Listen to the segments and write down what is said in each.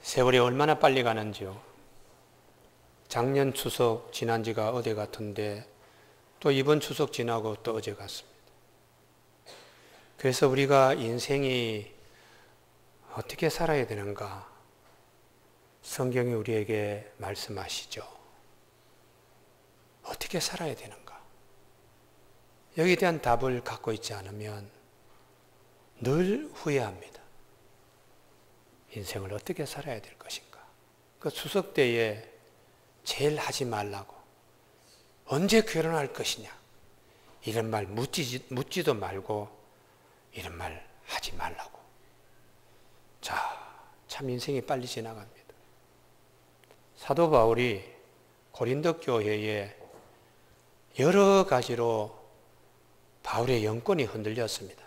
세월이 얼마나 빨리 가는지요. 작년 추석 지난 지가 어제 같은데 또 이번 추석 지나고 또 어제 같습니다. 그래서 우리가 인생이 어떻게 살아야 되는가? 성경이 우리에게 말씀하시죠. 어떻게 살아야 되는가? 여기에 대한 답을 갖고 있지 않으면 늘 후회합니다. 인생을 어떻게 살아야 될 것인가? 그 추석 때에 제일 하지 말라고, 언제 결혼할 것이냐, 이런 말 묻지도 말고 이런 말 하지 말라고. 자, 참 인생이 빨리 지나갑니다. 사도 바울이 고린도 교회에 여러 가지로 바울의 영권이 흔들렸습니다.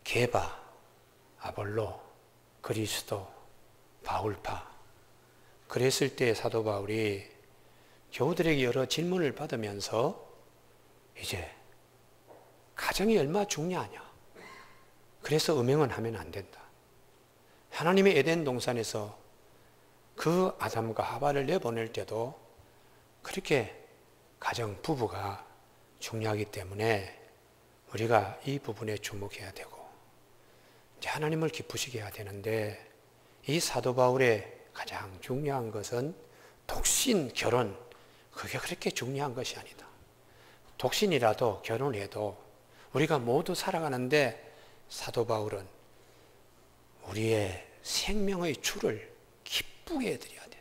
게바, 아볼로, 그리스도, 바울파. 그랬을 때 사도 바울이 교우들에게 여러 질문을 받으면서 이제 가정이 얼마나 중요하냐, 그래서 음행은 하면 안 된다. 하나님의 에덴 동산에서 그 아담과 하와를 내보낼 때도 그렇게 가정, 부부가 중요하기 때문에 우리가 이 부분에 주목해야 되고 이제 하나님을 기쁘시게 해야 되는데, 이 사도 바울의 가장 중요한 것은 독신, 결혼, 그게 그렇게 중요한 것이 아니다. 독신이라도 결혼해도 우리가 모두 살아가는데 사도 바울은 우리의 생명의 주를 기쁘게 해드려야 된다.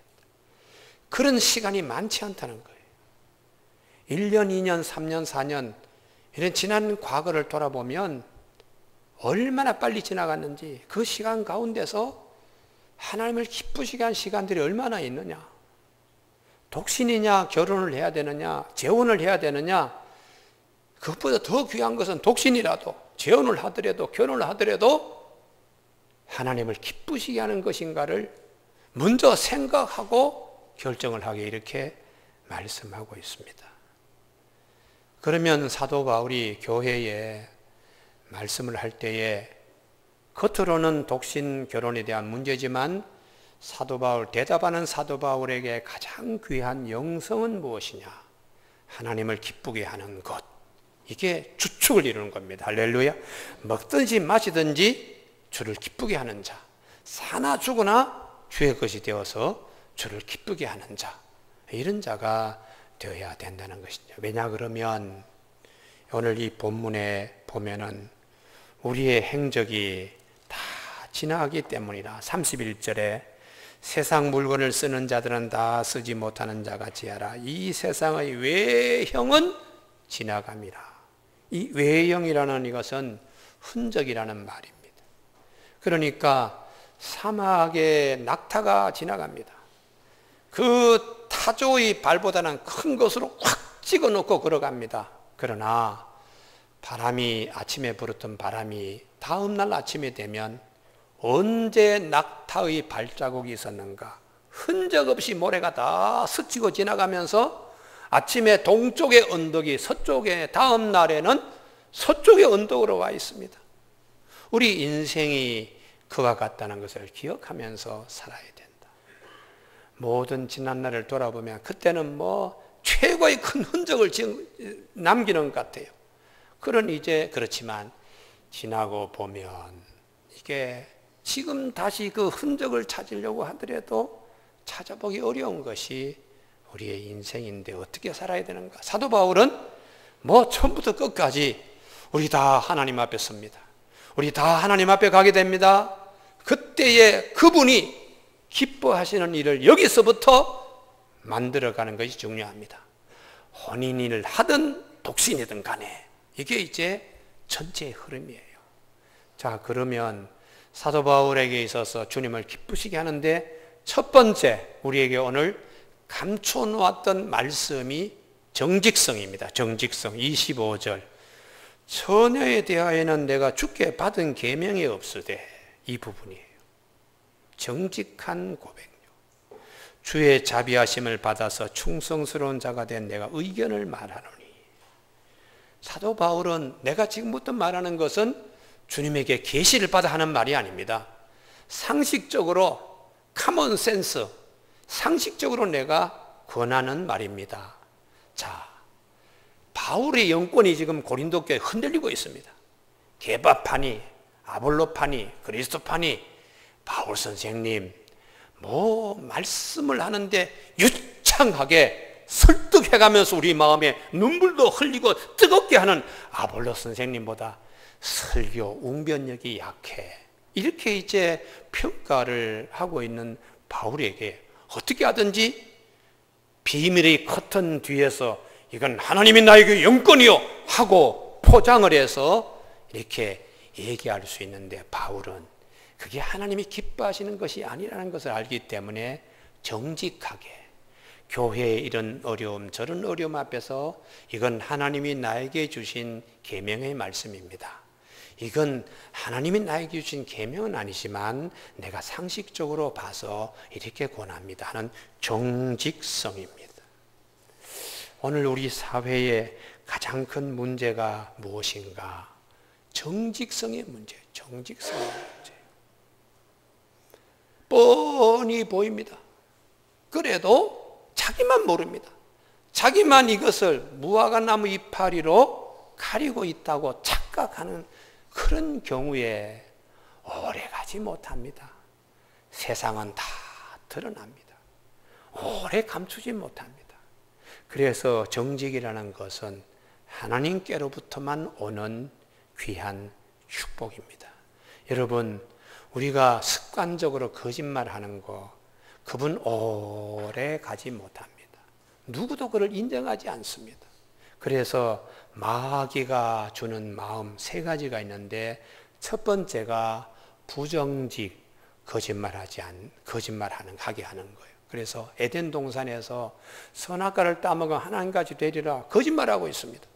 그런 시간이 많지 않다는 거예요. 1년, 2년, 3년, 4년 이런 지난 과거를 돌아보면 얼마나 빨리 지나갔는지, 그 시간 가운데서 하나님을 기쁘시게 한 시간들이 얼마나 있느냐. 독신이냐, 결혼을 해야 되느냐, 재혼을 해야 되느냐, 그것보다 더 귀한 것은 독신이라도, 재혼을 하더라도, 결혼을 하더라도 하나님을 기쁘시게 하는 것인가를 먼저 생각하고 결정을 하게, 이렇게 말씀하고 있습니다. 그러면 사도 바울이 교회에 말씀을 할 때에 겉으로는 독신 결혼에 대한 문제지만 사도 바울, 대답하는 사도 바울에게 가장 귀한 영성은 무엇이냐? 하나님을 기쁘게 하는 것. 이게 주축을 이루는 겁니다. 할렐루야. 먹든지 마시든지 주를 기쁘게 하는 자, 사나 죽으나 주의 것이 되어서 주를 기쁘게 하는 자, 이런 자가 되어야 된다는 것이죠. 왜냐 그러면 오늘 이 본문에 보면은 우리의 행적이 다 지나가기 때문이라. 31절에 세상 물건을 쓰는 자들은 다 쓰지 못하는 자같이 하라. 이 세상의 외형은 지나갑니다. 이 외형이라는 이것은 흔적이라는 말입니다. 그러니까 사막의 낙타가 지나갑니다. 그 타조의 발보다는 큰 것으로 확 찍어놓고 걸어갑니다. 그러나 바람이, 아침에 불었던 바람이 다음날 아침에 되면 언제 낙타의 발자국이 있었는가, 흔적 없이 모래가 다 스치고 지나가면서 아침에 동쪽의 언덕이 서쪽에, 다음 날에는 서쪽의 언덕으로 와 있습니다. 우리 인생이 그와 같다는 것을 기억하면서 살아야 된다. 모든 지난날을 돌아보면 그때는 최고의 큰 흔적을 남기는 것 같아요. 그렇지만 지나고 보면 이게 지금 다시 그 흔적을 찾으려고 하더라도 찾아보기 어려운 것이 우리의 인생인데 어떻게 살아야 되는가? 사도 바울은 처음부터 끝까지 우리 다 하나님 앞에 섭니다. 우리 다 하나님 앞에 가게 됩니다. 그때에 그분이 기뻐하시는 일을 여기서부터 만들어가는 것이 중요합니다. 혼인을 하든 독신이든 간에 이게 이제 전체의 흐름이에요. 자, 그러면 사도 바울에게 있어서 주님을 기쁘시게 하는데 첫 번째 우리에게 오늘 감춰놓았던 말씀이 정직성입니다. 정직성. 25절. 처녀에 대하여는 내가 주께 받은 계명이 없으되, 이 부분이에요. 정직한 고백요. 주의 자비하심을 받아서 충성스러운 자가 된 내가 의견을 말하노니. 사도 바울은 내가 지금부터 말하는 것은 주님에게 계시를 받아 하는 말이 아닙니다. 상식적으로 커먼 센스, 상식적으로 내가 권하는 말입니다. 자, 바울의 영권이 지금 고린도 교회에 흔들리고 있습니다. 게바파니, 아볼로파니, 그리스도파니, 바울 선생님 말씀을 하는데 유창하게 설득해가면서 우리 마음에 눈물도 흘리고 뜨겁게 하는 아볼로 선생님보다 설교 웅변력이 약해. 이렇게 이제 평가를 하고 있는 바울에게 어떻게 하든지 비밀의 커튼 뒤에서 이건 하나님이 나에게 영권이요 하고 포장을 해서 이렇게 얘기할 수 있는데, 바울은 그게 하나님이 기뻐하시는 것이 아니라는 것을 알기 때문에 정직하게 교회의 이런 어려움 저런 어려움 앞에서 이건 하나님이 나에게 주신 계명의 말씀입니다, 이건 하나님이 나에게 주신 계명은 아니지만 내가 상식적으로 봐서 이렇게 권합니다 하는 정직성입니다. 오늘 우리 사회의 가장 큰 문제가 무엇인가? 정직성의 문제, 정직성의 문제. 뻔히 보입니다. 그래도 자기만 모릅니다. 자기만 이것을 무화과나무 이파리로 가리고 있다고 착각하는 그런 경우에 오래 가지 못합니다. 세상은 다 드러납니다. 오래 감추지 못합니다. 그래서 정직이라는 것은 하나님께로부터만 오는 귀한 축복입니다. 여러분, 우리가 습관적으로 거짓말하는 거, 그분 오래 가지 못합니다. 누구도 그를 인정하지 않습니다. 그래서 마귀가 주는 마음 세 가지가 있는데, 첫 번째가 부정직, 거짓말하게 하는 거예요. 그래서 에덴 동산에서 선악과를 따먹어 하나님같이 되리라 거짓말하고 있습니다.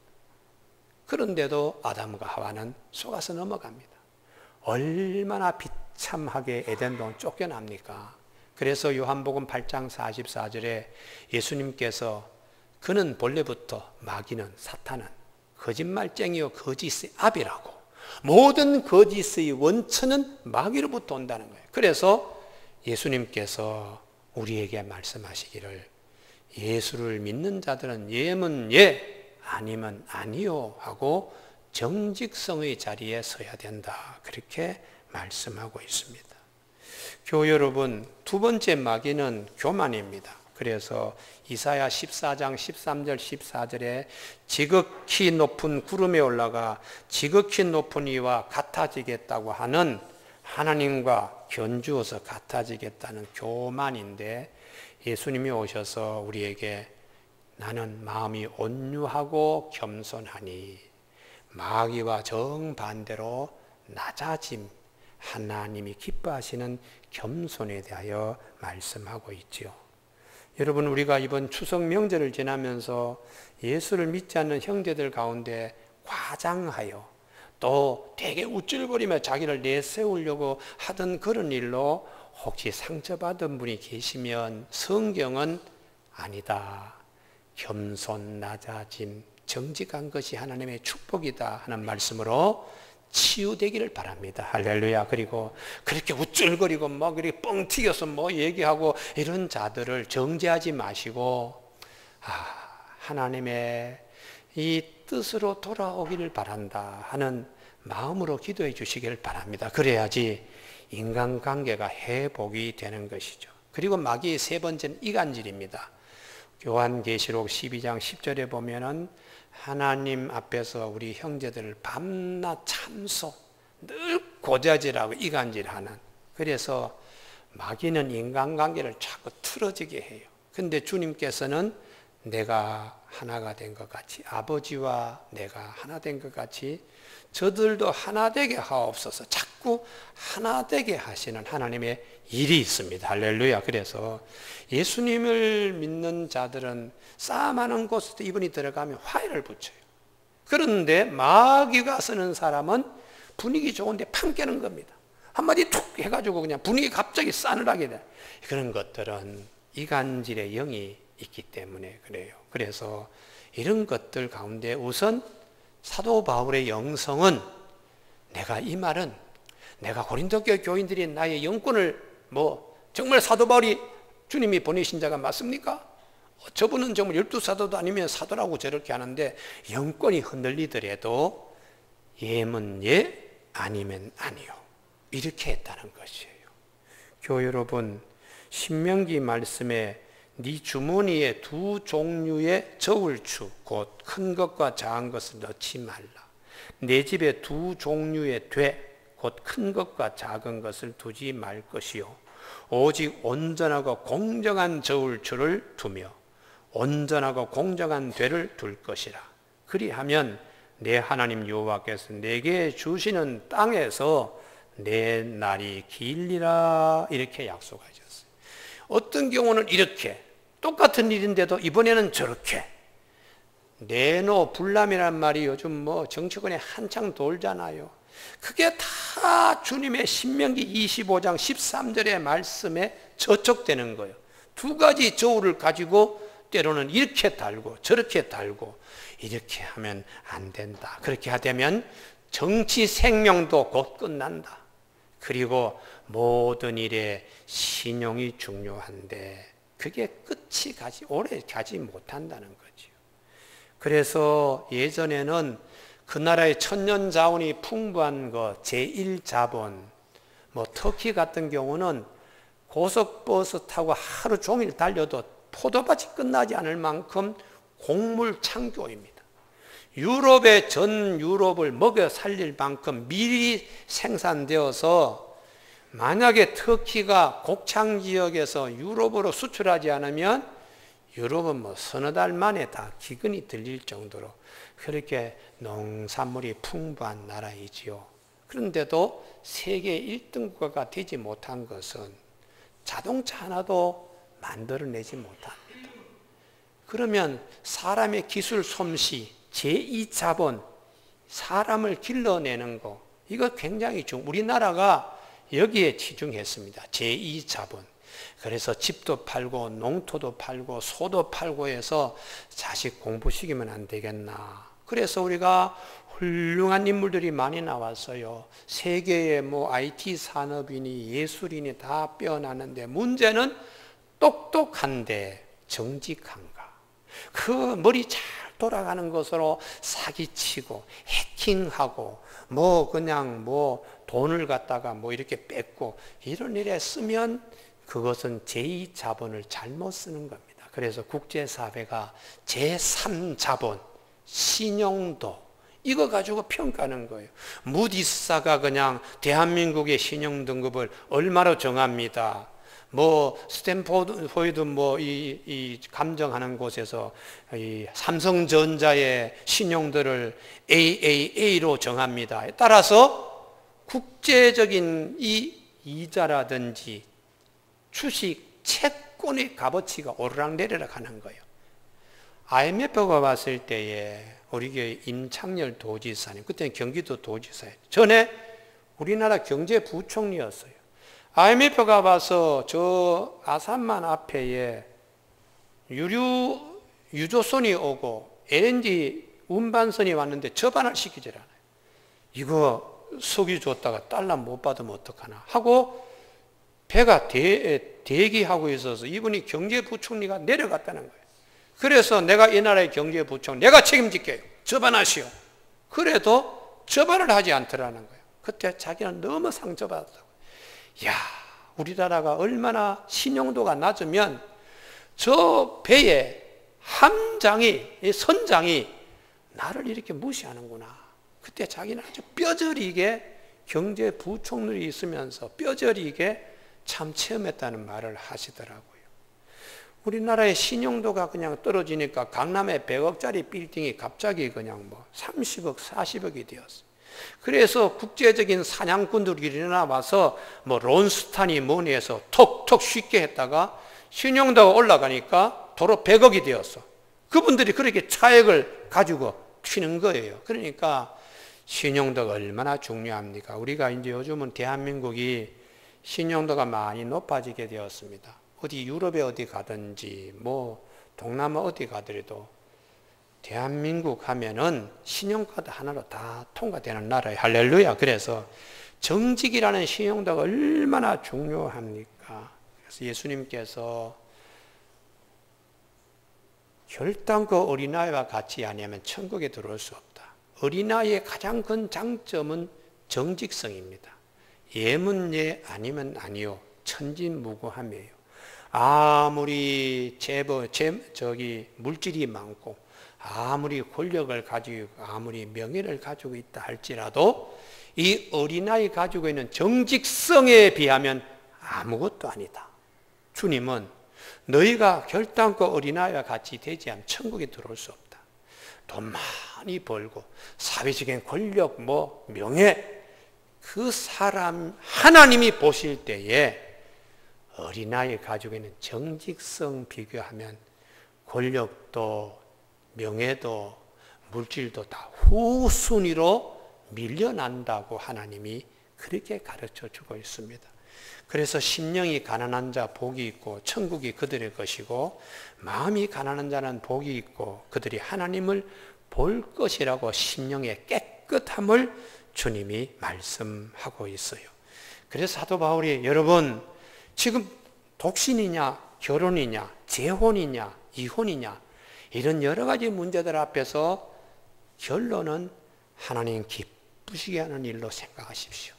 그런데도 아담과 하와는 속아서 넘어갑니다. 얼마나 비참하게 에덴 동산 쫓겨납니까? 그래서 요한복음 8장 44절에 예수님께서 그는 본래부터, 마귀는, 사탄은 거짓말쟁이요 거짓의 아비라고, 모든 거짓의 원천은 마귀로부터 온다는 거예요. 그래서 예수님께서 우리에게 말씀하시기를 예수를 믿는 자들은 예면 예, 아니면 아니요 하고 정직성의 자리에 서야 된다, 그렇게 말씀하고 있습니다. 교회 여러분, 두 번째 마귀는 교만입니다. 그래서 이사야 14장 13절 14절에 지극히 높은 구름에 올라가 지극히 높은 이와 같아지겠다고 하는, 하나님과 견주어서 같아지겠다는 교만인데, 예수님이 오셔서 우리에게 나는 마음이 온유하고 겸손하니, 마귀와 정반대로 낮아짐, 하나님이 기뻐하시는 겸손에 대하여 말씀하고 있지요. 여러분, 우리가 이번 추석 명절을 지나면서 예수를 믿지 않는 형제들 가운데 과장하여 또 되게 우쭐거리며 자기를 내세우려고 하던 그런 일로 혹시 상처받은 분이 계시면, 성경은 아니다, 겸손, 낮아짐, 정직한 것이 하나님의 축복이다 하는 말씀으로 치유되기를 바랍니다. 할렐루야. 그리고 그렇게 우쭐거리고 그렇게 뻥 튀겨서 얘기하고 이런 자들을 정죄하지 마시고, 하나님의 이 뜻으로 돌아오기를 바란다 하는 마음으로 기도해 주시기를 바랍니다. 그래야지 인간관계가 회복이 되는 것이죠. 그리고 마귀의 세 번째는 이간질입니다. 요한계시록 12장 10절에 보면은 하나님 앞에서 우리 형제들을 밤낮 참소, 늘 고자질하고 이간질하는, 그래서 마귀는 인간관계를 자꾸 틀어지게 해요. 근데 주님께서는 내가 하나가 된 것 같이, 아버지와 내가 하나 된 것 같이 저들도 하나 되게 하옵소서, 자꾸 하나 되게 하시는 하나님의 일이 있습니다. 할렐루야. 그래서 예수님을 믿는 자들은 싸움하는 곳에 이분이 들어가면 화해를 붙여요. 그런데 마귀가 쓰는 사람은 분위기 좋은데 판 깨는 겁니다. 한마디 툭 해가지고 그냥 분위기 갑자기 싸늘하게 돼. 그런 것들은 이간질의 영이 있기 때문에 그래요. 그래서 이런 것들 가운데 우선 사도 바울의 영성은, 내가 이 말은 내가 고린도 교회 교인들이 나의 영권을 정말 사도 바울이 주님이 보내신 자가 맞습니까? 저분은 정말 12사도도 아니면 사도라고 저렇게 하는데 영권이 흔들리더라도 예면 예, 아니면 아니요. 이렇게 했다는 것이에요. 교회 여러분, 신명기 말씀에 네 주머니에 두 종류의 저울추 곧 큰 것과 작은 것을 넣지 말라. 내 집에 두 종류의 돼 곧 큰 것과 작은 것을 두지 말 것이요 오직 온전하고 공정한 저울추를 두며 온전하고 공정한 되를 둘 것이라. 그리하면 내 하나님 여호와께서 내게 주시는 땅에서 내 날이 길리라. 이렇게 약속하셨어요. 어떤 경우는 이렇게 똑같은 일인데도 이번에는 저렇게. 내노 불남이란 말이 요즘 정치권에 한창 돌잖아요. 그게 다 주님의 신명기 25장 13절의 말씀에 저촉되는 거예요. 두 가지 저울을 가지고 때로는 이렇게 달고 저렇게 달고 이렇게 하면 안 된다. 그렇게 하되면 정치 생명도 곧 끝난다. 그리고 모든 일에 신용이 중요한데 그게 끝이 오래 가지 못한다는 거죠. 그래서 예전에는 그 나라의 천년 자원이 풍부한 것, 제1자본, 터키 같은 경우는 고속버스 타고 하루 종일 달려도 포도밭이 끝나지 않을 만큼 곡물 창조입니다. 전 유럽을 먹여 살릴 만큼 미리 생산되어서 만약에 터키가 곡창 지역에서 유럽으로 수출하지 않으면 유럽은 서너 달 만에 다 기근이 들릴 정도로 그렇게 농산물이 풍부한 나라이지요. 그런데도 세계 1등 국가가 되지 못한 것은 자동차 하나도 만들어내지 못합니다. 그러면 사람의 기술 솜씨, 제2자본, 사람을 길러내는 거, 이거 굉장히 우리나라가 여기에 치중했습니다. 제2자본. 그래서 집도 팔고 농토도 팔고 소도 팔고 해서 자식 공부시키면 안 되겠나. 그래서 우리가 훌륭한 인물들이 많이 나왔어요. 세계의 IT 산업인이 예술인이 다 빼어나는데 문제는 똑똑한데 정직한가. 그 머리 잘 돌아가는 것으로 사기치고 해킹하고 돈을 갖다가 이렇게 뺏고 이런 일에 쓰면 그것은 제2자본을 잘못 쓰는 겁니다. 그래서 국제사회가 제3자본, 신용도 이거 가지고 평가하는 거예요. 무디스가 그냥 대한민국의 신용등급을 얼마로 정합니다. 스탠포드 이 감정하는 곳에서 이 삼성전자의 신용도를 AAA로 정합니다. 따라서 국제적인 이 이자라든지 주식 채권의 값어치가 오르락내리락 하는 거예요. IMF가 봤을 때에 우리 교회 임창열 도지사님, 그때는 경기도 도지사예요. 전에 우리나라 경제부총리였어요. IMF가 봐서 저 아산만 앞에 유조선이 오고 LNG 운반선이 왔는데 저반을 시키질 않아요. 이거 석유 줬다가 달러 못 받으면 어떡하나 하고 배가 대기하고 있어서 이분이 경제부총리가 내려갔다는 거예요. 그래서 내가 이 나라의 경제부총리 내가 책임질게요. 저반하시오. 그래도 저반을 하지 않더라는 거예요. 그때 자기는 너무 상처받았다고. 야, 우리나라가 얼마나 신용도가 낮으면 저 배의 선장이 나를 이렇게 무시하는구나. 그때 자기는 아주 뼈저리게 경제부총리 있으면서 뼈저리게 참 체험했다는 말을 하시더라고요. 우리나라의 신용도가 그냥 떨어지니까 강남에 100억짜리 빌딩이 갑자기 그냥 30억, 40억이 되었어요. 그래서 국제적인 사냥꾼들이 일어나와서 론스탄이 뭐니 해서 톡톡 쉽게 했다가 신용도가 올라가니까 도로 100억이 되었어. 그분들이 그렇게 차액을 가지고 튀는 거예요. 그러니까 신용도가 얼마나 중요합니까? 우리가 이제 요즘은 대한민국이 신용도가 많이 높아지게 되었습니다. 어디 유럽에 어디 가든지 동남아 어디 가더라도 대한민국 하면은 신용카드 하나로 다 통과되는 나라예요. 할렐루야. 그래서 정직이라는 신용도가 얼마나 중요합니까? 그래서 예수님께서 결단코 어린아이와 같이 아니하면 천국에 들어올 수 없다. 어린아이의 가장 큰 장점은 정직성입니다. 예문예 아니면 아니요. 천진무구함이에요. 아무리 물질이 많고 아무리 권력을 가지고 있고 아무리 명예를 가지고 있다 할지라도 이 어린아이 가지고 있는 정직성에 비하면 아무것도 아니다. 주님은 너희가 결단코 어린아이와 같이 되지 않으면 천국에 들어올 수 없다. 돈 많이 벌고 사회적인 권력, 명예, 그 사람 하나님이 보실 때에 어린아이 가지고 있는 정직성 비교하면 권력도 명예도 물질도 다 후순위로 밀려난다고 하나님이 그렇게 가르쳐 주고 있습니다. 그래서 심령이 가난한 자 복이 있고 천국이 그들의 것이고 마음이 가난한 자는 복이 있고 그들이 하나님을 볼 것이라고 심령의 깨끗함을 주님이 말씀하고 있어요. 그래서 사도 바울이 여러분 지금 독신이냐 결혼이냐 재혼이냐 이혼이냐 이런 여러 가지 문제들 앞에서 결론은 하나님 기쁘시게 하는 일로 생각하십시오.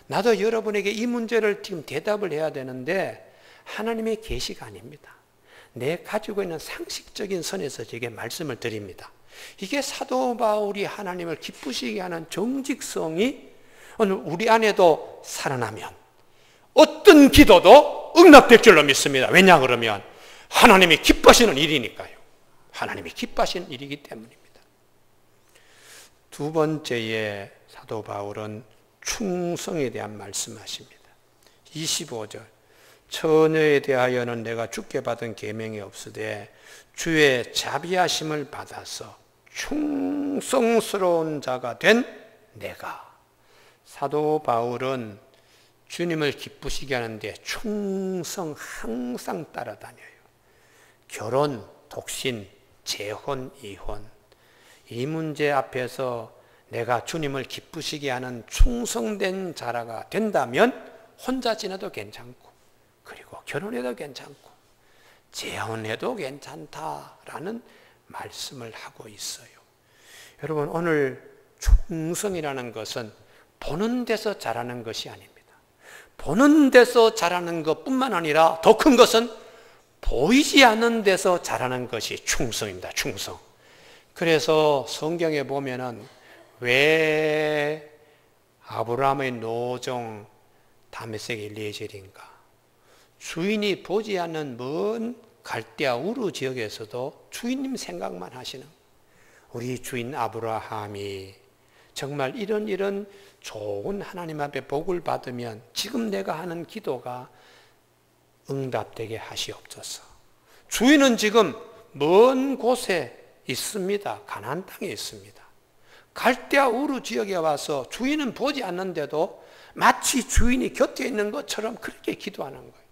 나도 여러분에게 이 문제를 지금 대답을 해야 되는데 하나님의 계시가 아닙니다. 내 가지고 있는 상식적인 선에서 제게 말씀을 드립니다. 이게 사도 바울이 하나님을 기쁘시게 하는 정직성이 오늘 우리 안에도 살아나면 어떤 기도도 응답될 줄로 믿습니다. 왜냐 그러면 하나님이 기뻐하시는 일이니까요. 하나님이 기뻐하시는 일이기 때문입니다. 두 번째에 사도 바울은 충성에 대한 말씀하십니다. 25절 처녀에 대하여는 내가 주께 받은 계명이 없으되 주의 자비하심을 받아서 충성스러운 자가 된 내가. 사도 바울은 주님을 기쁘시게 하는데 충성 항상 따라다녀요. 결혼, 독신, 재혼, 이혼 이 문제 앞에서 내가 주님을 기쁘시게 하는 충성된 자라가 된다면 혼자 지내도 괜찮고 그리고 결혼해도 괜찮고 재혼해도 괜찮다라는 말씀을 하고 있어요. 여러분 오늘 충성이라는 것은 보는 데서 잘하는 것이 아닙니다. 보는 데서 잘하는 것뿐만 아니라 더 큰 것은 보이지 않는 데서 잘하는 것이 충성입니다. 충성. 그래서 성경에 보면은 왜 아브라함의 노종 다메섹 엘리에셀인가 주인이 보지 않는 먼 갈대아 우르 지역에서도 주인님 생각만 하시는 우리 주인 아브라함이 정말 이런 좋은 하나님 앞에 복을 받으면 지금 내가 하는 기도가 응답되게 하시옵소서. 주인은 지금 먼 곳에 있습니다. 가나안 땅에 있습니다. 갈대아 우르 지역에 와서 주인은 보지 않는데도 마치 주인이 곁에 있는 것처럼 그렇게 기도하는 거예요.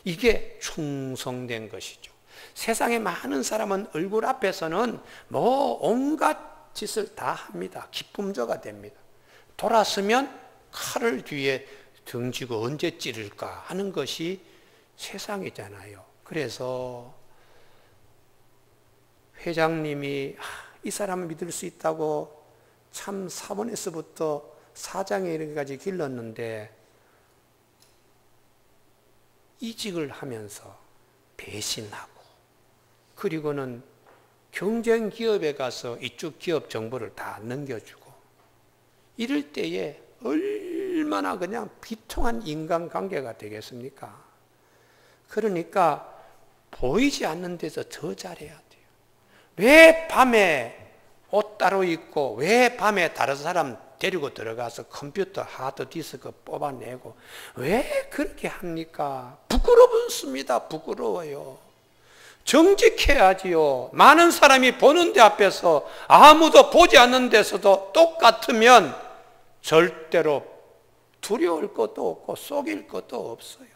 이게 충성된 것이죠. 세상에 많은 사람은 얼굴 앞에서는 온갖 짓을 다 합니다. 기쁨조가 됩니다. 돌아서면 칼을 뒤에 등지고 언제 찌를까 하는 것이 세상이잖아요. 그래서 회장님이 이 사람을 믿을 수 있다고 참 사원에서부터 사장에 이르기까지 길렀는데 이직을 하면서 배신하고 그리고는 경쟁 기업에 가서 이쪽 기업 정보를 다 넘겨주고 이럴 때에 얼마나 그냥 비통한 인간관계가 되겠습니까? 그러니까 보이지 않는 데서 더 잘해야 돼요. 왜 밤에 옷 따로 입고 왜 밤에 다른 사람 데리고 들어가서 컴퓨터 하드디스크 뽑아내고 왜 그렇게 합니까? 부끄럽습니다. 부끄러워요. 정직해야지요. 많은 사람이 보는 데 앞에서 아무도 보지 않는 데서도 똑같으면 절대로 두려울 것도 없고 속일 것도 없어요.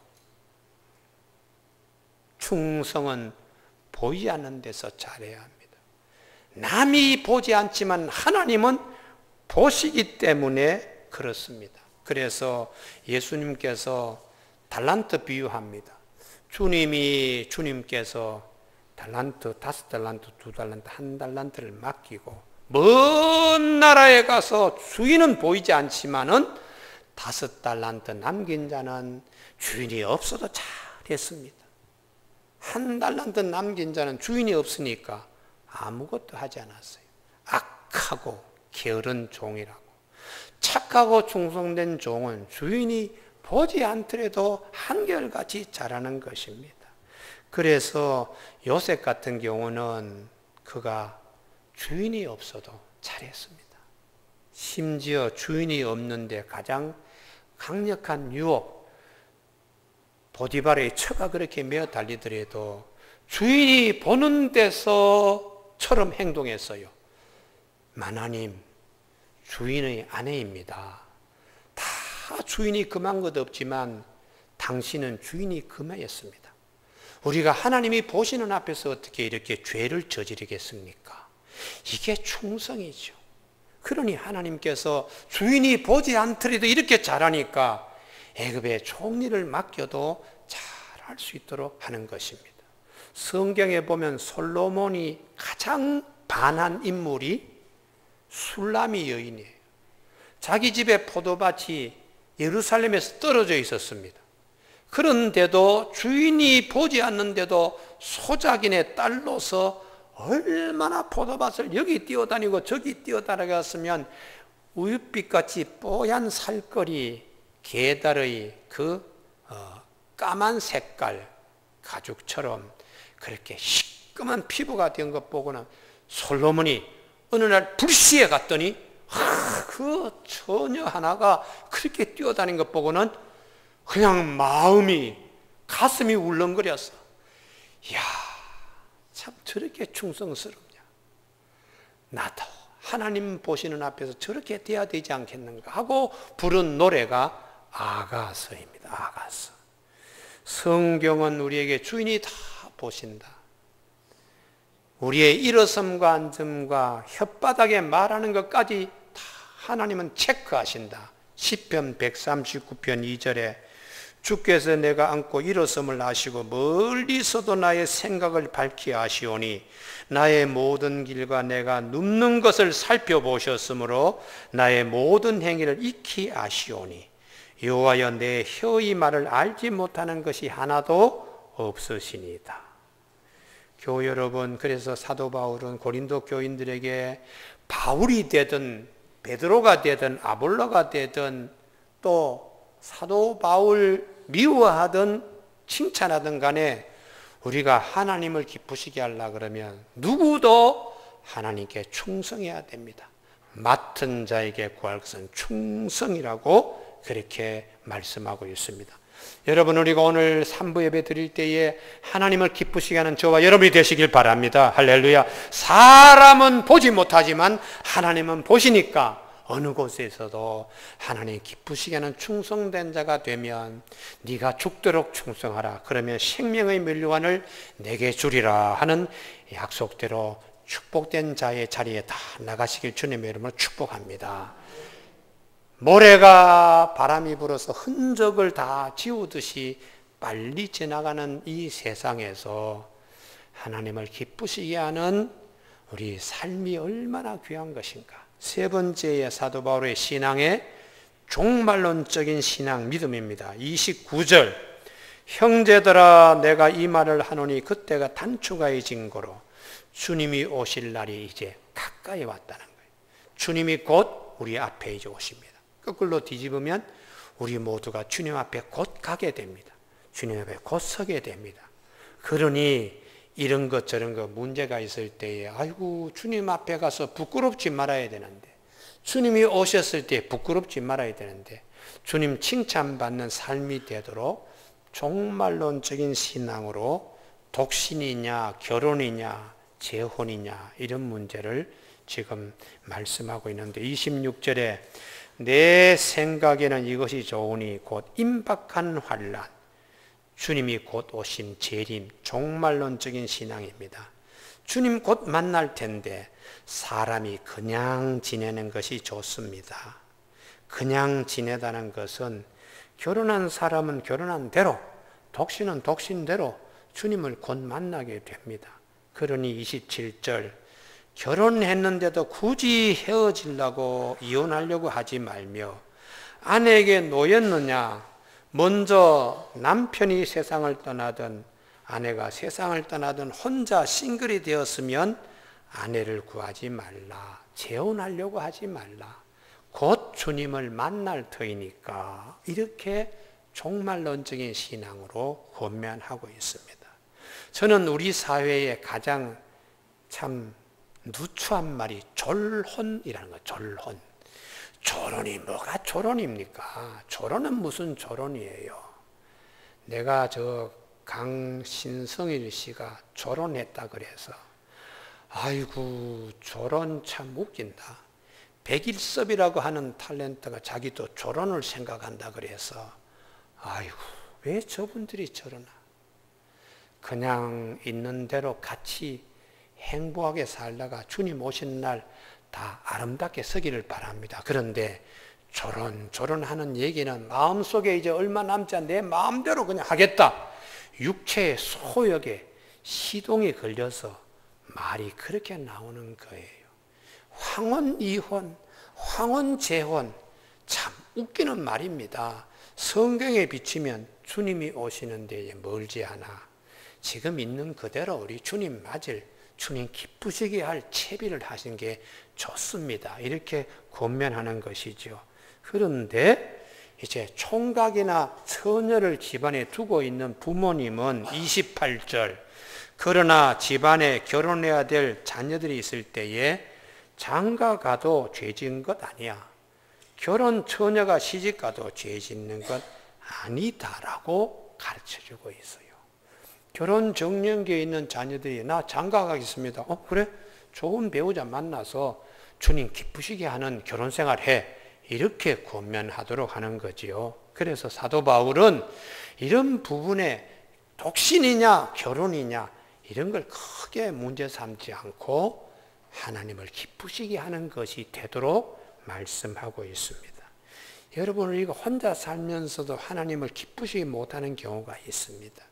충성은 보이지 않는 데서 잘해야 합니다. 남이 보지 않지만 하나님은 보시기 때문에 그렇습니다. 그래서 예수님께서 달란트 비유합니다. 주님께서 달란트, 5달란트, 2달란트, 1달란트를 맡기고 먼 나라에 가서 주인은 보이지 않지만은 5달란트 남긴 자는 주인이 없어도 잘했습니다. 1달란트 남긴 자는 주인이 없으니까 아무것도 하지 않았어요. 악하고 게으른 종이라고. 착하고 충성된 종은 주인이 보지 않더라도 한결같이 잘하는 것입니다. 그래서 요셉 같은 경우는 그가 주인이 없어도 잘했습니다. 심지어 주인이 없는데 가장 강력한 유혹, 보디발의 처가 그렇게 메어 달리더라도 주인이 보는 데서처럼 행동했어요. 마나님, 주인의 아내입니다. 다 주인이 금한 것 없지만 당신은 주인이 금하였습니다. 우리가 하나님이 보시는 앞에서 어떻게 이렇게 죄를 저지르겠습니까? 이게 충성이죠. 그러니 하나님께서 주인이 보지 않더라도 이렇게 잘하니까 애굽의 총리를 맡겨도 잘할 수 있도록 하는 것입니다. 성경에 보면 솔로몬이 가장 반한 인물이 술라미 여인이에요. 자기 집에 포도밭이 예루살렘에서 떨어져 있었습니다. 그런데도 주인이 보지 않는데도 소작인의 딸로서 얼마나 포도밭을 여기 뛰어다니고 저기 뛰어다녔으면 우윳빛같이 뽀얀 살거리 게달의 그 까만 색깔 가죽처럼 그렇게 시꺼먼 피부가 된 것 보고는 솔로몬이 어느 날 불시에 갔더니 그 처녀 하나가 그렇게 뛰어다닌 것 보고는 그냥 가슴이 울렁거렸어. 이야, 참 저렇게 충성스럽냐. 나도 하나님 보시는 앞에서 저렇게 돼야 되지 않겠는가 하고 부른 노래가 아가서입니다. 아가서. 성경은 우리에게 주인이 다 보신다. 우리의 일어섬과 앉음과 혓바닥에 말하는 것까지 다 하나님은 체크하신다. 시편 139편 2절에 주께서 내가 앉고 일어섬을 아시고 멀리서도 나의 생각을 밝히 아시오니 나의 모든 길과 내가 눕는 것을 살펴보셨으므로 나의 모든 행위를 익히 아시오니 여호와여 내 혀의 말을 알지 못하는 것이 하나도 없으시니이다. 교우 여러분, 그래서 사도 바울은 고린도 교인들에게 바울이 되든 베드로가 되든 아볼로가 되든 또 사도 바울 미워하든 칭찬하든 간에 우리가 하나님을 기쁘시게 하려고 그러면 누구도 하나님께 충성해야 됩니다. 맡은 자에게 구할 것은 충성이라고 그렇게 말씀하고 있습니다. 여러분, 우리가 오늘 3부 예배 드릴 때에 하나님을 기쁘시게 하는 저와 여러분이 되시길 바랍니다. 할렐루야. 사람은 보지 못하지만 하나님은 보시니까 어느 곳에서도 하나님 기쁘시게 하는 충성된 자가 되면 네가 죽도록 충성하라. 그러면 생명의 면류관을 내게 주리라 하는 약속대로 축복된 자의 자리에 다 나가시길 주님의 이름으로 축복합니다. 모래가 바람이 불어서 흔적을 다 지우듯이 빨리 지나가는 이 세상에서 하나님을 기쁘시게 하는 우리 삶이 얼마나 귀한 것인가. 세 번째의 사도 바울의 신앙의 종말론적인 신앙 믿음입니다. 29절 형제들아 내가 이 말을 하노니 그때가 단축하여진 거로 주님이 오실 날이 이제 가까이 왔다는 거예요. 주님이 곧 우리 앞에 이제 오십니다. 거꾸로 뒤집으면 우리 모두가 주님 앞에 곧 가게 됩니다. 주님 앞에 곧 서게 됩니다. 그러니 이런 것 저런 것 문제가 있을 때에 아이고 주님 앞에 가서 부끄럽지 말아야 되는데, 주님이 오셨을 때 부끄럽지 말아야 되는데 주님 칭찬받는 삶이 되도록 종말론적인 신앙으로 독신이냐 결혼이냐 재혼이냐 이런 문제를 지금 말씀하고 있는데 26절에 내 생각에는 이것이 좋으니 곧 임박한 환난, 주님이 곧 오신 재림, 종말론적인 신앙입니다. 주님 곧 만날 텐데 사람이 그냥 지내는 것이 좋습니다. 그냥 지내다는 것은 결혼한 사람은 결혼한 대로, 독신은 독신대로 주님을 곧 만나게 됩니다. 그러니 27절, 결혼했는데도 굳이 헤어지려고 이혼하려고 하지 말며 아내에게 놓였느냐? 먼저 남편이 세상을 떠나든 아내가 세상을 떠나든 혼자 싱글이 되었으면 아내를 구하지 말라. 재혼하려고 하지 말라. 곧 주님을 만날 터이니까. 이렇게 종말론적인 신앙으로 권면하고 있습니다. 저는 우리 사회에 가장 참 누추한 말이 졸혼이라는 거예요. 졸혼. 졸혼이 뭐가 졸혼입니까? 졸혼은 무슨 졸혼이에요? 내가 저 강신성일 씨가 졸혼했다 그래서 아이고 졸혼 참 웃긴다. 백일섭이라고 하는 탤런트가 자기도 졸혼을 생각한다 그래서 아이고 왜 저분들이 저러나. 그냥 있는 대로 같이 행복하게 살다가 주님 오신 날 다 아름답게 서기를 바랍니다. 그런데 조론하는 얘기는 마음속에 이제 얼마 남지 않은 내 마음대로 그냥 하겠다. 육체의 소욕에 시동이 걸려서 말이 그렇게 나오는 거예요. 황혼 이혼, 황혼 재혼, 참 웃기는 말입니다. 성경에 비치면 주님이 오시는 데에 멀지 않아. 지금 있는 그대로 우리 주님 맞을, 주님 기쁘시게 할 채비를 하신 게 좋습니다. 이렇게 권면하는 것이죠. 그런데 이제 총각이나 처녀를 집안에 두고 있는 부모님은 28절, 그러나 집안에 결혼해야 될 자녀들이 있을 때에 장가 가도 죄 지은 것 아니야. 결혼 처녀가 시집 가도 죄 짓는 것 아니다라고 가르쳐주고 있어요. 결혼 정년기에 있는 자녀들이 나 장가 가겠습니다. 그래? 좋은 배우자 만나서 주님 기쁘시게 하는 결혼 생활 해. 이렇게 권면하도록 하는 거지요. 그래서 사도 바울은 이런 부분에 독신이냐 결혼이냐 이런 걸 크게 문제 삼지 않고 하나님을 기쁘시게 하는 것이 되도록 말씀하고 있습니다. 여러분 우리가 혼자 살면서도 하나님을 기쁘시게 못하는 경우가 있습니다.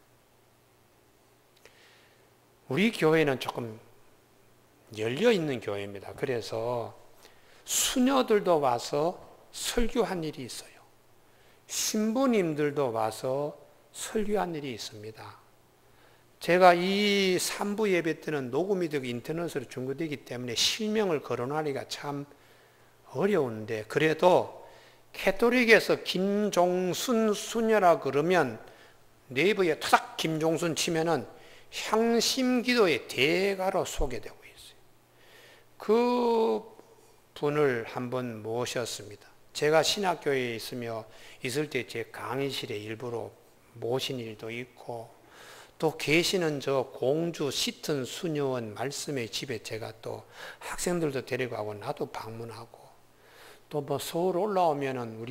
우리 교회는 조금 열려있는 교회입니다. 그래서 수녀들도 와서 설교한 일이 있어요. 신부님들도 와서 설교한 일이 있습니다. 제가 이 3부 예배 때는 녹음이 되고 인터넷으로 중고되기 때문에 실명을 거론하기가 참 어려운데 그래도 캐톨릭에서 김종순 수녀라 그러면 네이버에 타닥 김종순 치면은 향심기도의 대가로 소개되고 있어요. 그 분을 한번 모셨습니다. 제가 신학교에 있을 때 제 강의실에 일부러 모신 일도 있고 또 계시는 저 공주 시튼 수녀원 말씀의 집에 제가 또 학생들도 데리고 가고 나도 방문하고 또 뭐 서울 올라오면은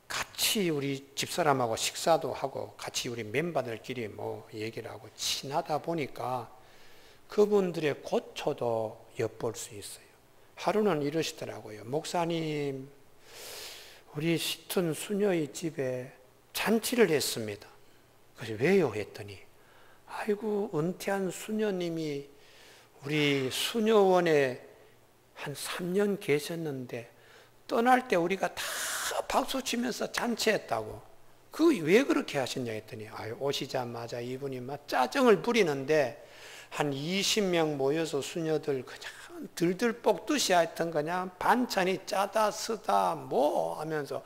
같이 우리 집사람하고 식사도 하고 같이 우리 멤버들끼리 뭐 얘기를 하고 친하다 보니까 그분들의 고초도 엿볼 수 있어요. 하루는 이러시더라고요. 목사님, 우리 시튼 수녀의 집에 잔치를 했습니다. 그래서 왜요? 했더니 아이고 은퇴한 수녀님이 우리 수녀원에 한 3년 계셨는데 떠날 때 우리가 다 박수 치면서 잔치했다고. 왜 그렇게 하셨냐 했더니 오시자마자 이분이 막 짜증을 부리는데 한 20명 모여서 수녀들 그냥 들들 볶듯이 하여튼 그냥 반찬이 짜다 쓰다 뭐 하면서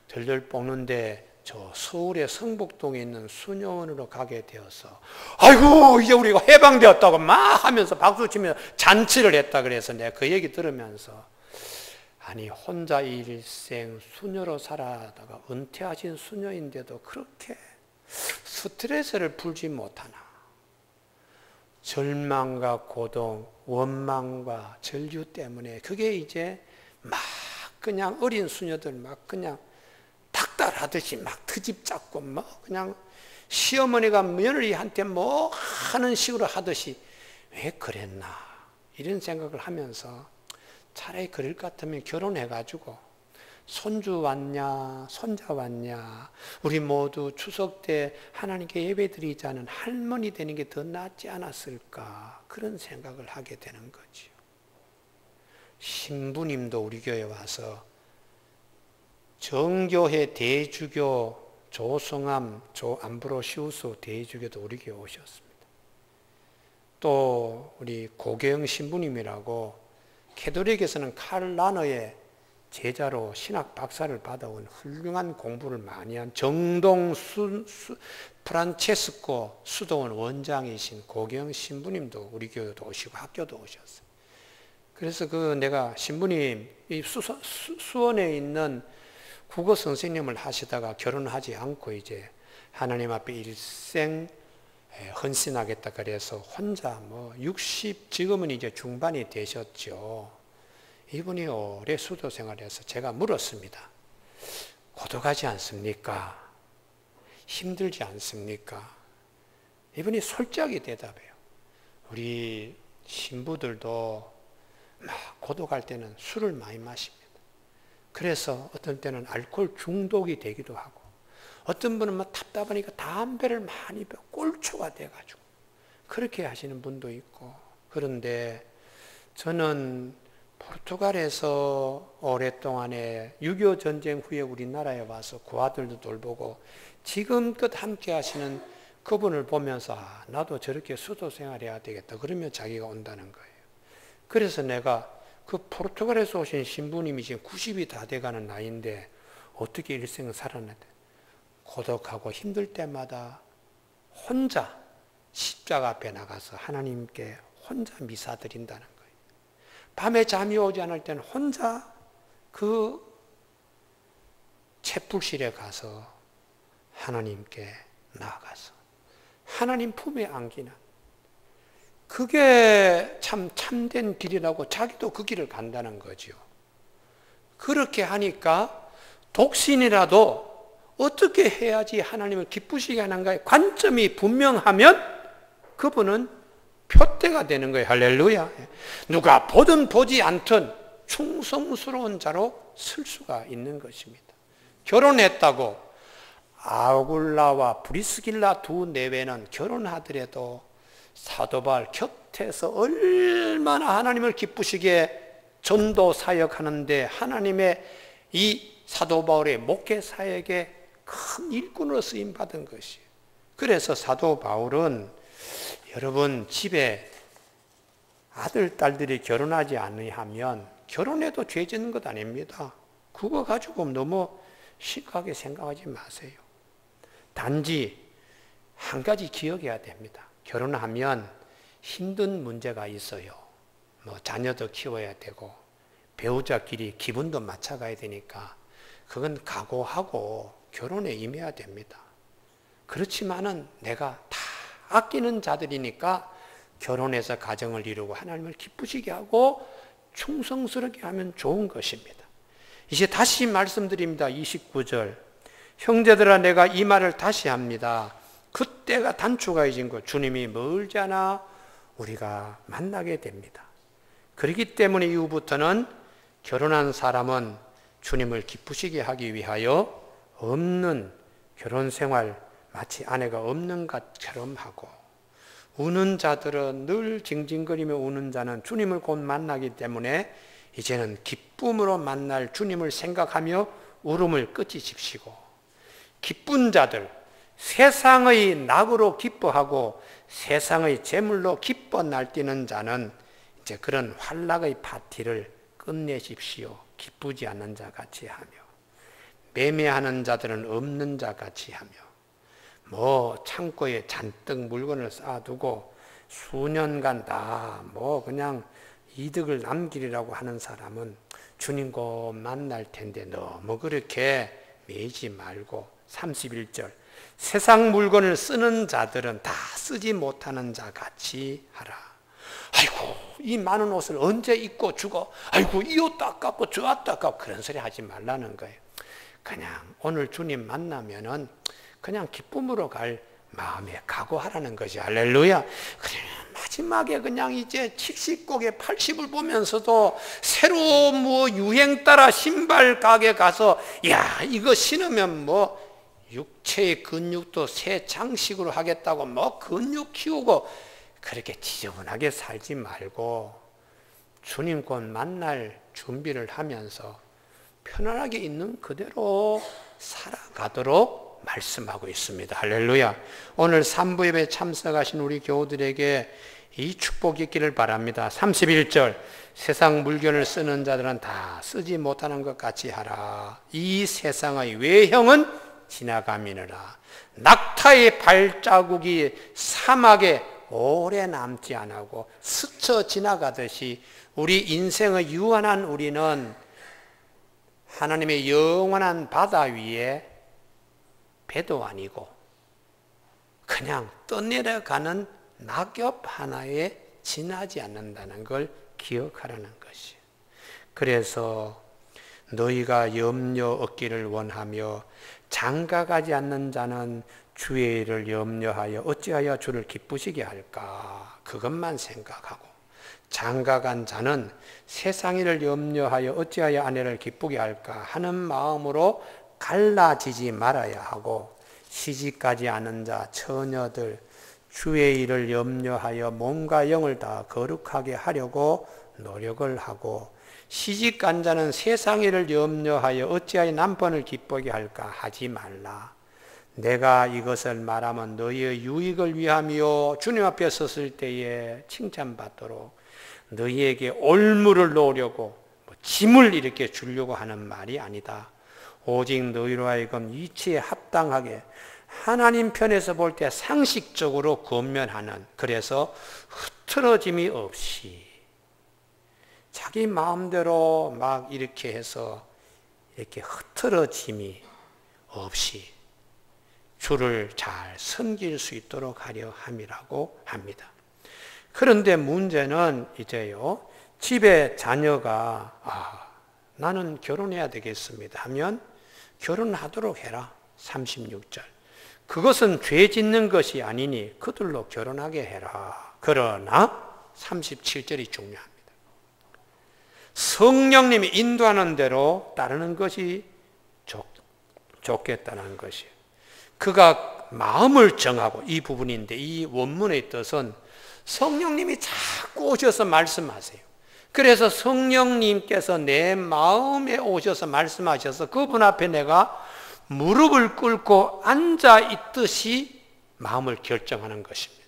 들들 볶는데 저 서울의 성북동에 있는 수녀원으로 가게 되어서 아이고 이제 우리가 해방되었다고 막 하면서 박수 치면서 잔치를 했다 그래서 내가 그 얘기 들으면서 아니 혼자 일생 수녀로 살아다가 은퇴하신 수녀인데도 그렇게 스트레스를 풀지 못하나. 절망과 고동, 원망과 절규 때문에 그게 이제 막 그냥 어린 수녀들 막 그냥 닥달하듯이 막 트집 잡고 뭐 그냥 시어머니가 며느리한테 뭐 하는 식으로 하듯이 왜 그랬나 이런 생각을 하면서 차라리 그럴 것 같으면 결혼해가지고 손주 왔냐 손자 왔냐 우리 모두 추석 때 하나님께 예배드리자는 할머니 되는 게 더 낫지 않았을까 그런 생각을 하게 되는 거지요. 신부님도 우리 교회 와서 정교회 대주교 조성암 안브로시우스 대주교도 우리 교회 오셨습니다. 또 우리 고경 신부님이라고 캐톨릭에서는 칼 라너의 제자로 신학 박사를 받아온 훌륭한 공부를 많이 한 정동 프란체스코 수도원 원장이신 고경 신부님도 우리 교회도 오시고 학교도 오셨어요. 그래서 내가 신부님 이 수원에 있는 국어 선생님을 하시다가 결혼하지 않고 이제 하나님 앞에 일생 헌신하겠다 그래서 혼자 60 지금은 이제 중반이 되셨죠. 이분이 오래 수도 생활해서 제가 물었습니다. 고독하지 않습니까? 힘들지 않습니까? 이분이 솔직하게 대답해요. 우리 신부들도 막 고독할 때는 술을 많이 마십니다. 그래서 어떤 때는 알코올 중독이 되기도 하고 어떤 분은 막 답답하니까 담배를 많이 피워 꼴초가 돼가지고 그렇게 하시는 분도 있고 그런데 저는 포르투갈에서 오랫동안에 6.25 전쟁 후에 우리나라에 와서 고아들도 돌보고 지금껏 함께 하시는 그분을 보면서 나도 저렇게 수도 생활해야 되겠다 그러면 자기가 온다는 거예요. 그래서 내가 그 포르투갈에서 오신 신부님이 지금 90이 다 돼가는 나이인데 어떻게 일생을 살았는데 고독하고 힘들 때마다 혼자 십자가 앞에 나가서 하나님께 혼자 미사 드린다는 거예요. 밤에 잠이 오지 않을 때는 혼자 그 채불실에 가서 하나님께 나아가서 하나님 품에 안기는 그게 참된 길이라고 자기도 그 길을 간다는 거죠. 그렇게 하니까 독신이라도 어떻게 해야지 하나님을 기쁘시게 하는가의 관점이 분명하면 그분은 표대가 되는 거예요. 할렐루야. 누가 보든 보지 않든 충성스러운 자로 쓸 수가 있는 것입니다. 결혼했다고 아굴라와 브리스길라 두 내외는 결혼하더라도 사도 바울 곁에서 얼마나 하나님을 기쁘시게 전도 사역하는데 하나님의 이 사도 바울의 목회 사역에 큰 일꾼으로 쓰임 받은 것이에요. 그래서 사도 바울은 여러분 집에 아들 딸들이 결혼하지 않으면 결혼해도 죄 짓는 것 아닙니다. 그거 가지고 너무 심각하게 생각하지 마세요. 단지 한 가지 기억해야 됩니다. 결혼하면 힘든 문제가 있어요. 자녀도 키워야 되고 배우자끼리 기분도 맞춰가야 되니까 그건 각오하고 결혼에 임해야 됩니다. 그렇지만은 내가 다 아끼는 자들이니까 결혼해서 가정을 이루고 하나님을 기쁘시게 하고 충성스럽게 하면 좋은 것입니다. 이제 다시 말씀드립니다. 29절 형제들아 내가 이 말을 다시 합니다. 그때가 단축하여진 것 주님이 멀지 않아 우리가 만나게 됩니다. 그렇기 때문에 이후부터는 결혼한 사람은 주님을 기쁘시게 하기 위하여 없는 결혼생활 마치 아내가 없는 것처럼 하고 우는 자들은 늘 징징거리며 우는 자는 주님을 곧 만나기 때문에 이제는 기쁨으로 만날 주님을 생각하며 울음을 끝이십시고 기쁜 자들 세상의 낙으로 기뻐하고 세상의 재물로 기뻐 날뛰는 자는 이제 그런 환락의 파티를 끝내십시오. 기쁘지 않는 자 같이 하며 매매하는 자들은 없는 자 같이 하며 창고에 잔뜩 물건을 쌓아두고 수년간 다 그냥 이득을 남기리라고 하는 사람은 주님 곧 만날 텐데 너무 그렇게 매지 말고 31절 세상 물건을 쓰는 자들은 다 쓰지 못하는 자 같이 하라. 아이고 이 많은 옷을 언제 입고 죽어. 아이고 이 옷도 아깝고 저 옷도 아깝고 그런 소리 하지 말라는 거예요. 그냥 오늘 주님 만나면은 그냥 기쁨으로 갈 마음에 각오하라는 거지. 할렐루야. 그러면 마지막에 그냥 이제 70곡에 80을 보면서도 새로 유행 따라 신발 가게 가서 야, 이거 신으면 육체의 근육도 새 장식으로 하겠다고 근육 키우고 그렇게 지저분하게 살지 말고 주님 곧 만날 준비를 하면서 편안하게 있는 그대로 살아가도록 말씀하고 있습니다. 할렐루야. 오늘 3부 예배 참석하신 우리 교우들에게 이 축복이 있기를 바랍니다. 31절, 세상 물건을 쓰는 자들은 다 쓰지 못하는 것 같이 하라. 이 세상의 외형은 지나가미니라. 낙타의 발자국이 사막에 오래 남지 않고 스쳐 지나가듯이 우리 인생의 유한한 우리는 하나님의 영원한 바다 위에 배도 아니고 그냥 떠내려가는 낙엽 하나에 지나지 않는다는 걸 기억하라는 것이에요. 그래서 너희가 염려 얻기를 원하며 장가가지 않는 자는 주의 일을 염려하여 어찌하여 주를 기쁘시게 할까? 그것만 생각하고 장가간 자는 세상 일을 염려하여 어찌하여 아내를 기쁘게 할까 하는 마음으로 갈라지지 말아야 하고 시집가지 않은 자 처녀들 주의 일을 염려하여 몸과 영을 다 거룩하게 하려고 노력을 하고 시집간 자는 세상 일을 염려하여 어찌하여 남편을 기쁘게 할까 하지 말라. 내가 이것을 말하면 너희의 유익을 위하며 주님 앞에 섰을 때에 칭찬받도록 너희에게 올무를 놓으려고 짐을 이렇게 주려고 하는 말이 아니다. 오직 너희로 하여금 이치에 합당하게 하나님 편에서 볼 때 상식적으로 권면하는, 그래서 흐트러짐이 없이 자기 마음대로 막 이렇게 해서 이렇게 흐트러짐이 없이 주를 잘 섬길 수 있도록 하려 함이라고 합니다. 그런데 문제는 이제요, 집에 자녀가 나는 결혼해야 되겠습니다 하면 결혼하도록 해라. 36절. 그것은 죄 짓는 것이 아니니 그들로 결혼하게 해라. 그러나 37절이 중요합니다. 성령님이 인도하는 대로 따르는 것이 좋겠다는 것이에요. 그가 마음을 정하고, 이 부분인데 이 원문의 뜻은 성령님이 자꾸 오셔서 말씀하세요. 그래서 성령님께서 내 마음에 오셔서 말씀하셔서 그분 앞에 내가 무릎을 꿇고 앉아 있듯이 마음을 결정하는 것입니다.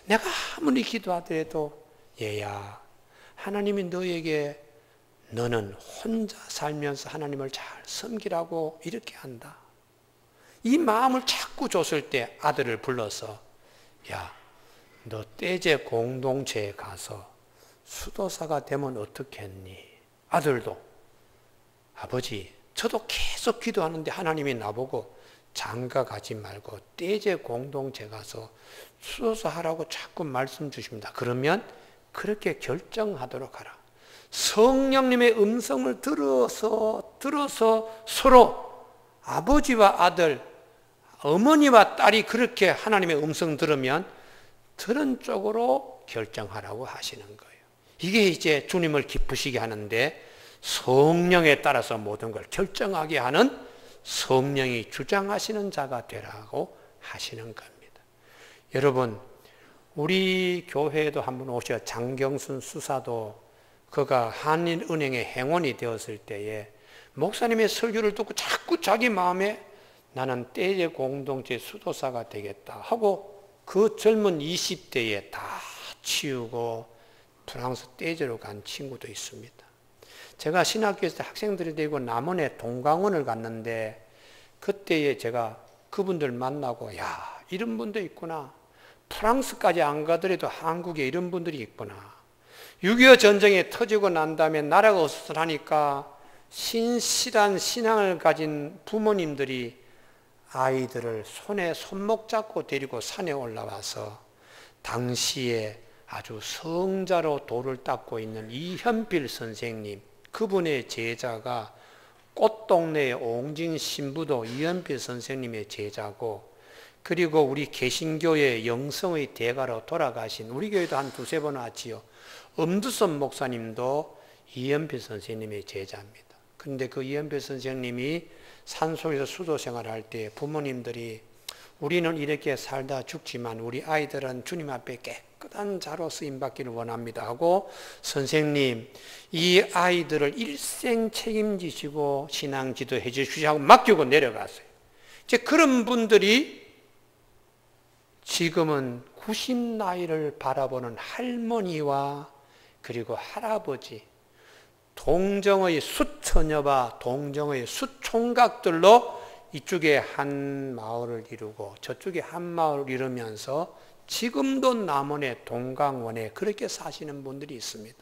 내가 아무리 기도하더라도 얘야, 하나님이 너에게 너는 혼자 살면서 하나님을 잘 섬기라고 이렇게 한다. 이 마음을 자꾸 줬을 때 아들을 불러서 야, 너 떼제 공동체에 가서 수도사가 되면 어떻겠니? 아들도 아버지, 저도 계속 기도하는데 하나님이 나보고 장가 가지 말고 떼제 공동체 가서 수도사 하라고 자꾸 말씀 주십니다. 그러면 그렇게 결정하도록 하라. 성령님의 음성을 들어서 서로 아버지와 아들, 어머니와 딸이 그렇게 하나님의 음성 들으면 들은 쪽으로 결정하라고 하시는 거예요. 이게 이제 주님을 기쁘시게 하는데 성령에 따라서 모든 걸 결정하게 하는 성령이 주장하시는 자가 되라고 하시는 겁니다. 여러분, 우리 교회에도 한번 오셔 장경순 수사도 그가 한인은행의 행원이 되었을 때에 목사님의 설교를 듣고 자꾸 자기 마음에 나는 떼제 공동체 수도사가 되겠다 하고 그 젊은 20대에 다 치우고 프랑스 떼제로 간 친구도 있습니다. 제가 신학교에서 학생들이 되고 남원에 동강원을 갔는데 그때에 제가 그분들 만나고 야, 이런 분도 있구나. 프랑스까지 안 가더라도 한국에 이런 분들이 있구나. 6.25 전쟁이 터지고 난 다음에 나라가 어수선하니까 신실한 신앙을 가진 부모님들이 아이들을 손에 손목 잡고 데리고 산에 올라와서 당시에 아주 성자로 도를 닦고 있는 이현필 선생님, 그분의 제자가 꽃동네의 옹진 신부도 이현필 선생님의 제자고, 그리고 우리 개신교의 영성의 대가로 돌아가신 우리 교회도 한 두세 번 왔지요. 엄두선 목사님도 이연필 선생님의 제자입니다. 그런데 그 이연필 선생님이 산속에서 수도 생활할 때 부모님들이 우리는 이렇게 살다 죽지만 우리 아이들은 주님 앞에 깨끗한 자로 쓰임받기를 원합니다 하고 선생님 이 아이들을 일생 책임지시고 신앙 지도해 주시고 맡기고 내려갔어요. 이제 그런 분들이 지금은 90 나이를 바라보는 할머니와 그리고 할아버지, 동정의 수처녀와 동정의 수총각들로 이쪽에 한 마을을 이루고 저쪽에 한 마을을 이루면서 지금도 남원의 동강원에 그렇게 사시는 분들이 있습니다.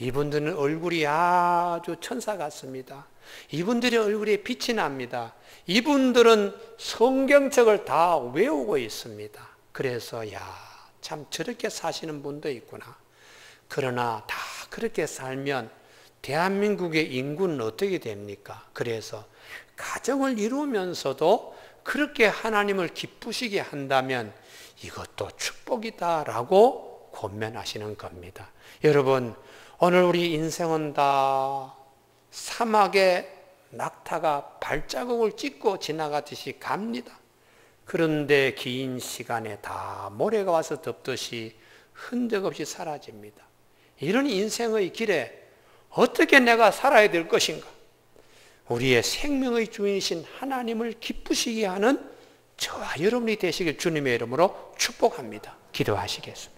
이분들은 얼굴이 아주 천사 같습니다. 이분들의 얼굴에 빛이 납니다. 이분들은 성경책을 다 외우고 있습니다. 그래서 참 저렇게 사시는 분도 있구나. 그러나 다 그렇게 살면 대한민국의 인구는 어떻게 됩니까? 그래서 가정을 이루면서도 그렇게 하나님을 기쁘시게 한다면 이것도 축복이다라고 권면하시는 겁니다. 여러분, 오늘 우리 인생은 다 사막에 낙타가 발자국을 찍고 지나가듯이 갑니다. 그런데 긴 시간에 다 모래가 와서 덮듯이 흔적 없이 사라집니다. 이런 인생의 길에 어떻게 내가 살아야 될 것인가? 우리의 생명의 주인이신 하나님을 기쁘시게 하는 저와 여러분이 되시길 주님의 이름으로 축복합니다. 기도하시겠습니다.